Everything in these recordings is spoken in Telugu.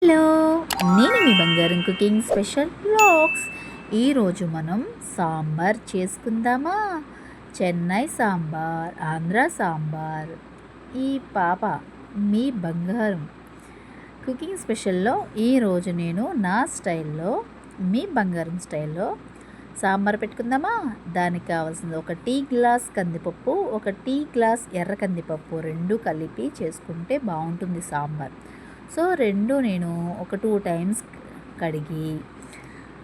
హలో, నేను మీ బంగారం కుకింగ్ స్పెషల్ వ్లాగ్స్. ఈరోజు మనం సాంబార్ చేసుకుందామా? చెన్నై సాంబార్, ఆంధ్ర సాంబార్. ఈ పాప మీ బంగారం కుకింగ్ స్పెషల్లో ఈరోజు నేను నా స్టైల్లో, మీ బంగారం స్టైల్లో సాంబార్ పెట్టుకుందామా? దానికి కావాల్సింది ఒక టీ గ్లాస్ కందిపప్పు, ఒక టీ గ్లాస్ ఎర్ర కందిపప్పు, రెండు కలిపి చేసుకుంటే బాగుంటుంది సాంబార్. సో రెండు నేను ఒక 2 టైమ్స్ కడిగి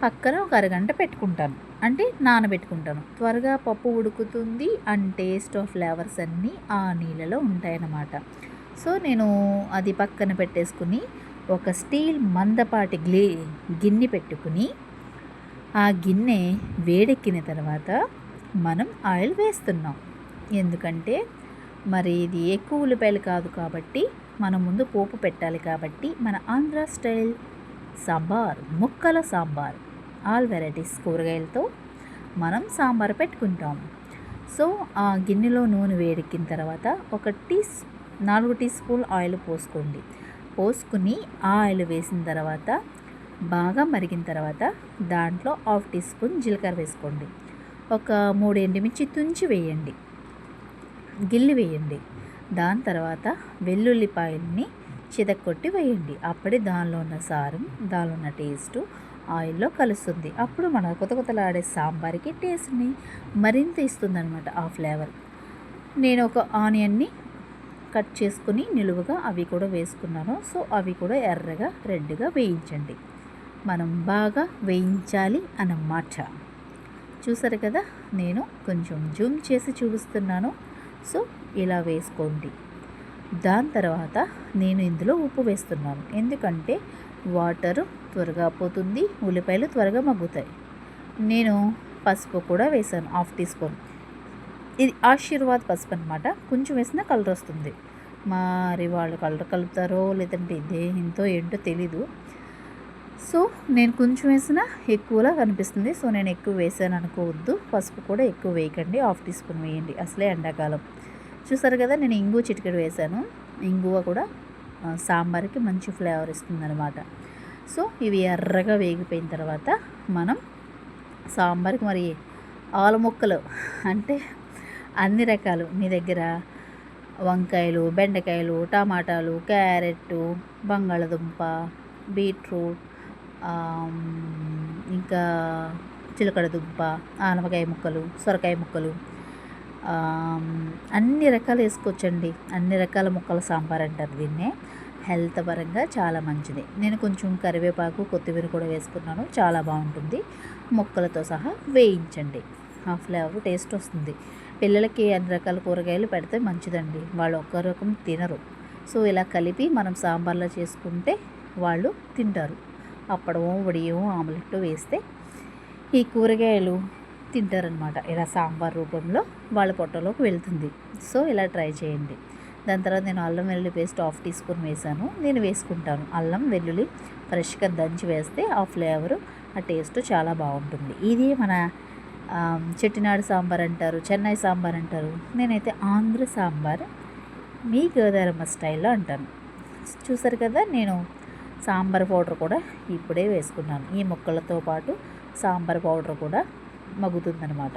పక్కన ఒక అరగంట పెట్టుకుంటాను, అంటే నానబెట్టుకుంటాను. త్వరగా పప్పు ఉడుకుతుంది అండ్ టేస్ట్ ఆఫ్ ఫ్లేవర్స్ అన్నీ ఆ నీళ్ళలో ఉంటాయన్నమాట. సో నేను అది పక్కన పెట్టేసుకుని ఒక స్టీల్ మందపాటి గిన్నె పెట్టుకుని ఆ గిన్నె వేడెక్కిన తర్వాత మనం ఆయిల్ వేస్తున్నాం. ఎందుకంటే మరి ఇది ఎక్కువ ఉల్లిపాయలు కాదు కాబట్టి మనం ముందు పోపు పెట్టాలి కాబట్టి మన ఆంధ్ర స్టైల్ సాంబార్, ముక్కల సాంబార్, ఆల్ వెరైటీస్ కూరగాయలతో మనం సాంబార్ పెట్టుకుంటాం. సో ఆ గిన్నెలో నూనె వేడెక్కిన తర్వాత 4 టీ స్పూన్ ఆయిల్ పోసుకోండి. పోసుకుని ఆ ఆయిల్ వేసిన తర్వాత బాగా మరిగిన తర్వాత దాంట్లో 1/2 టీ స్పూన్ జీలకర్ర వేసుకోండి. ఒక 3 ఎండుమిర్చి తుంచి వేయండి, గిల్లి వేయండి. దాని తర్వాత వెల్లుల్లిపాయల్ని చితక్కొట్టి వేయండి. అప్పుడే దానిలో ఉన్న సారం, దానిలో ఉన్న టేస్టు ఆయిల్లో కలుస్తుంది. అప్పుడు మన కొత్తలాడే సాంబార్కి టేస్ట్ని మరింత ఇస్తుందన్నమాట ఆ ఫ్లేవర్. నేను ఒక ఆనియన్ని కట్ చేసుకుని నిలువుగా అవి కూడా వేసుకున్నాను. సో అవి కూడా ఎర్రగా రెడ్గా వేయించండి. మనం బాగా వేయించాలి అన్నమాట. చూసారు కదా, నేను కొంచెం జూమ్ చేసి చూపిస్తున్నాను. సో ఇలా వేసుకోండి. దాని తర్వాత నేను ఇందులో ఉప్పు వేస్తున్నాను, ఎందుకంటే వాటరు త్వరగా పోతుంది, ఉల్లిపాయలు త్వరగా మగ్గుతాయి. నేను పసుపు కూడా వేసాను, 1/2 టీ స్పూన్. ఇది ఆశీర్వాద్ పసుపు అనమాట. కొంచెం వేసినా కలర్ వస్తుంది. మరి వాళ్ళు కలర్ కలుపుతారో లేదంటే దేంతో ఏంటో తెలీదు. సో నేను కొంచెం వేసినా ఎక్కువలా కనిపిస్తుంది. సో నేను ఎక్కువ వేసాను అనుకోవద్దు. పసుపు కూడా ఎక్కువ వేయకండి, 1/2 టీ స్పూన్ వేయండి. అసలే ఎండాకాలం. చూసారు కదా, నేను ఇంగువ చిటికెడు వేసాను. ఇంగువ కూడా సాంబార్కి మంచి ఫ్లేవర్ ఇస్తుందన్నమాట. సో ఇవి ఎర్రగా వేగిపోయిన తర్వాత మనం సాంబార్కి మరి ఆలు ముక్కలు అంటే అన్ని రకాలు, మీ దగ్గర వంకాయలు, బెండకాయలు, టమాటాలు, క్యారెట్, బంగాళదుంప, బీట్రూట్, ఇంకా చిలకడ దుంప, ఆనపకాయ ముక్కలు, సొరకాయ ముక్కలు, అన్ని రకాలు వేసుకోవచ్చండి. అన్ని రకాల ముక్కల సాంబార్ అంటారు దీన్నే. హెల్త్ పరంగా చాలా మంచిది. నేను కొంచెం కరివేపాకు, కొత్తిమీర కూడా వేసుకున్నాను. చాలా బాగుంటుంది. ముక్కలతో సహా వేయించండి, ఆ ఫ్లేవర్ టేస్ట్ వస్తుంది. పిల్లలకి అన్ని రకాల కూరగాయలు పెడితే మంచిదండి, వాళ్ళు ఒక్క రకం తినరు. సో ఇలా కలిపి మనం సాంబార్లో చేసుకుంటే వాళ్ళు తింటారు. అప్పడం, వడియం, ఆమ్లెట్ వేస్తే ఈ కూరగాయలు తింటారనమాట. ఇలా సాంబార్ రూపంలో వాళ్ళ పొట్టలోకి వెళ్తుంది. సో ఇలా ట్రై చేయండి. దాని తర్వాత నేను అల్లం వెల్లుల్లి పేస్ట్ 1/2 టీ స్పూన్ వేసాను. నేను వేసుకుంటాను. అల్లం వెల్లుల్లి ఫ్రెష్గా దంచి వేస్తే ఆ ఫ్లేవరు, ఆ టేస్ట్ చాలా బాగుంటుంది. ఇది మన చెట్టినాడు సాంబార్ అంటారు, చెన్నై సాంబార్ అంటారు. నేనైతే ఆంధ్ర సాంబార్, మీ గోదావరమ్మ స్టైల్లో అంటాను. చూసారు కదా, నేను సాంబార్ పౌడర్ కూడా ఇప్పుడే వేసుకున్నాను. ఈ ముక్కలతో పాటు సాంబార్ పౌడర్ కూడా మగ్గుతుందనమాట.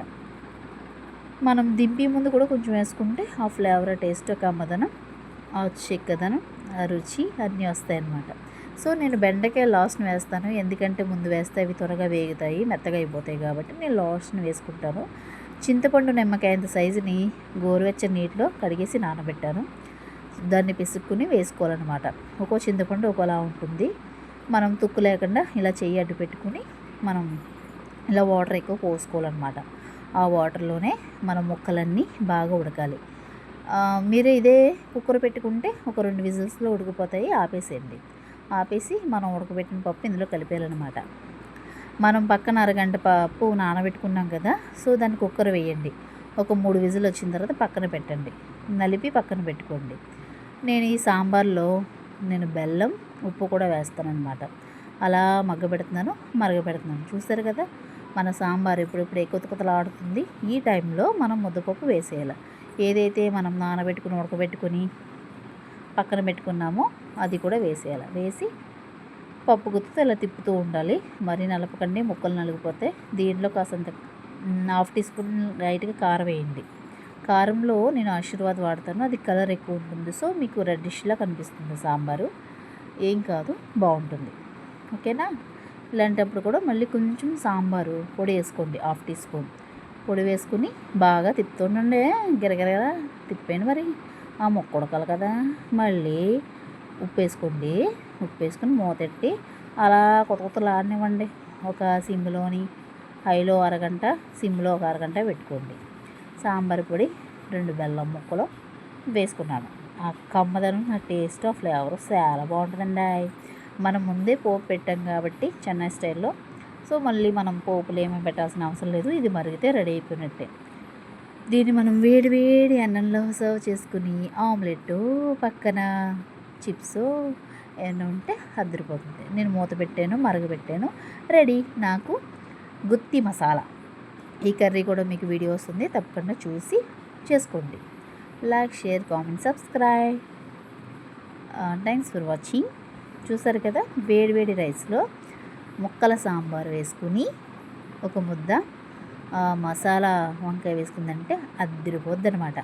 మనం దింపి ముందు కూడా కొంచెం వేసుకుంటే ఆ ఫ్లేవర్, టేస్ట్, కమ్మదనం, ఆ చిక్కదనం, ఆ రుచి అన్నీ వస్తాయన్నమాట. సో నేను బెండకాయ లాస్ట్ని వేస్తాను, ఎందుకంటే ముందు వేస్తే అవి త్వరగా వేగుతాయి, మెత్తగా అయిపోతాయి కాబట్టి నేను లాస్ట్ని వేసుకుంటాను. చింతపండు నిమ్మకాయ అంత సైజుని గోరువెచ్చని నీటిలో కడిగేసి నానబెట్టాను. దాన్ని పిసుక్కుని వేసుకోవాలన్నమాట. ఒక్కో చింతపండు ఒక్కోలా ఉంటుంది. మనం తుక్కు లేకుండా ఇలా చెయ్యి అడ్డు పెట్టుకుని మనం ఇలా వాటర్ ఎక్కువ పోసుకోవాలన్నమాట. ఆ వాటర్లోనే మన ముక్కలన్నీ బాగా ఉడకాలి. మీరు ఇదే కుక్కర్ పెట్టుకుంటే ఒక 2 విజిల్స్లో ఉడికిపోతాయి. ఆపేసేయండి. ఆపేసి మనం ఉడకబెట్టిన పప్పు ఇందులో కలిపేయాలన్నమాట. మనం పక్కన అరగంట పప్పు నానబెట్టుకున్నాం కదా, సో దాన్ని కుక్కర్ వేయండి. ఒక 3 విజిల్ వచ్చిన తర్వాత పక్కన పెట్టండి, నలిపి పక్కన పెట్టుకోండి. నేను ఈ సాంబార్లో బెల్లం, ఉప్పు కూడా వేస్తాను అనమాట. అలా మరగబెడుతున్నాను. చూస్తారు కదా, మన సాంబార్ ఇప్పుడిప్పుడే కొత్తలాడుతుంది. ఈ టైంలో మనం ముద్దపప్పు వేసేయాలి. ఏదైతే మనం నానబెట్టుకుని ఉడకబెట్టుకుని పక్కన పెట్టుకున్నామో అది కూడా వేసేయాలి. వేసి పప్పు గుత్తితో ఇలా తిప్పుతూ ఉండాలి. మరీ నలపకండి, ముక్కలు నలిగిపోతే. దీంట్లో కాసంత హాఫ్ టీ స్పూన్ లైట్గా కారం వేయండి. కారంలో నేను ఆశీర్వాద్ వాడతాను, అది కలర్ ఎక్కువ ఉంటుంది. సో మీకు రెడ్డిష్లా కనిపిస్తుంది సాంబారు. ఏం కాదు, బాగుంటుంది. ఓకేనా. ఇలాంటప్పుడు కూడా మళ్ళీ కొంచెం సాంబారు పొడి వేసుకోండి, హాఫ్ టీ స్పూన్ పొడి వేసుకుని బాగా తిప్పుతుండండి. గిరగిరగర తిప్పాను, మరి ఆ ముక్క ఉడకాలి కదా. మళ్ళీ ఉప్పు వేసుకోండి. ఉప్పు వేసుకుని మూతెట్టి అలా కొత్త కొత్తలాడనివ్వండి. ఒక సిమ్లోని హైలో అరగంట, సిమ్లో ఒక అరగంట పెట్టుకోండి. సాంబార్ పొడి 2 బెల్లం ముక్కలు వేసుకున్నాను. ఆ కమ్మదనం, ఆ టేస్ట్, ఆ ఫ్లేవర్ చాలా బాగుంటుందండి. మనం ముందే పోపు పెట్టాం కాబట్టి చెన్నై స్టైల్లో. సో మళ్ళీ మనం పోపులు ఏమీ పెట్టాల్సిన అవసరం లేదు. ఇది మరిగితే రెడీ అయిపోయినట్టే. దీన్ని మనం వేడి వేడి అన్నంలో సర్వ్ చేసుకుని ఆమ్లెట్ పక్కన చిప్స్ ఏమైనా ఉంటే అద్దరిపోతుంది. నేను మూత పెట్టాను, మరగబెట్టాను, రెడీ నాకు గుత్తి మసాలా. ఈ కర్రీ కూడా మీకు వీడియో వస్తుంది, తప్పకుండా చూసి చేసుకోండి. Like, share, comment, subscribe. Thanks for watching. చూసారు కదా, వేడి వేడి రైస్లో ముక్కల సాంబార్ వేసుకుని ఒక ముద్ద మసాలా వంకాయ వేసుకుందంటే అద్దరిపోద్ది అనమాట.